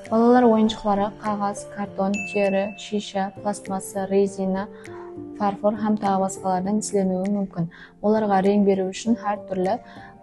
Балалар ойыншықтары қағаз, картон, тері, шиша, пластмасса, резина, фарфор һәм тағы басқалардан ісленуі мүмкін. Оларға рең беру үшін әр түрлі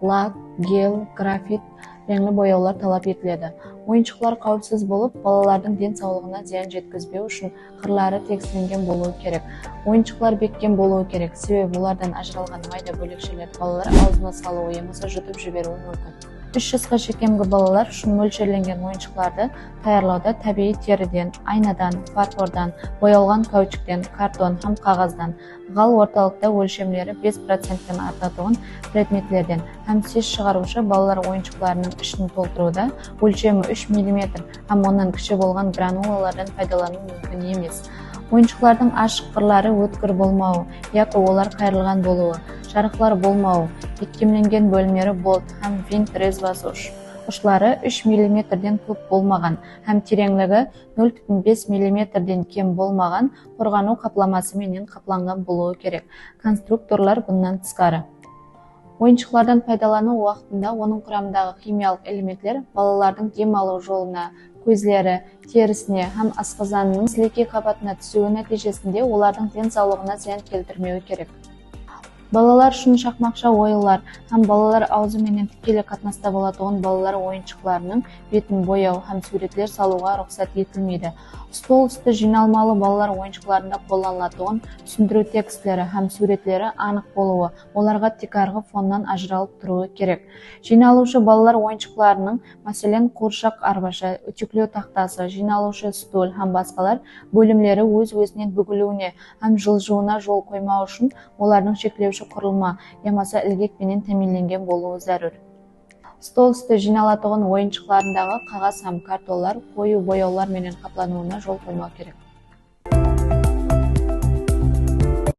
лак, гел, графит, реңлі бояулар талап етіледі. Ойыншықтар қауіпсіз болып, балалардың денсаулығына зиян жеткізбеу үшін қырлары тегістелген болуы керек. Ойыншықтар беккен болуы керек, себебі олардан ажыралған майда бөлікшелерді балалар аузына салуы емесі жұтып жіберуі мүмкін. 3 жасқа шекемгі балалар үшін мөлшерленген ойыншықтарды таярлауда табиғи теріден, айнадан, фарфордан, боялған каучуктен, картон һәм қағаздан, ғал орталықта өлшемлері 5%-тен артатығын предметлерден һәм сес шығарушы балалар ойыншықтарының ішін толтыруда өлшемі 3 мм һәм оннан кіші болған гранулалардан пайдалану мүмкін емес. Ойыншықтардың ашық қырлары өткір болмауы, яки олар қайрылған болуы, жарықлар болмауы, икемленген бөлмері болт һәм винт резвасы ұшлары 3 мм-ден көп болмаған һәм тереңлігі 0,5 мм-ден кем болмаған қорғану қапламасы менен қапланған болуы керек. Конструкторлар бұндан тысқары. Ойыншықтардан пайдалану уақытында оның құрамындағы химиялық элементтер балалардың дем алу жолына, көзлері, терісіне һәм асқазанының сілекей қабатына түсуі нәтижесінде олардың денсаулығына зиян келтірмеуі керек. Балалар үшін шақмақша ойындар һәм балалар аузы менен тікелей қатынаста болатығын балалар ойыншықтарының бетін бояу һәм суретлер салуға рұқсат етілмейді. Стол үсті жиналмалы балалар ойыншықтарында қолданылатығын түсіндіру текстілері һәм суретлері анық болуы, оларға тек арғы фоннан ажыралып тұруы керек. Жиналушы балалар ойыншықтарының, мәселен қуыршақ арбаша, үтіклеу тақтасы, жиналушы стол һәм басқалар бөлімлері өз-өзінен бүгілуіне һәм жылжуына жол қоймау үшін олардың шектеуші құрылма, ямаса ілгекпенен тәмінленген болуы зәрүр. Стол үсті жиналатығын ойыншықтарындағы қағаз һәм картонлар қою бояулар менен қаплануына жол қоймау керек.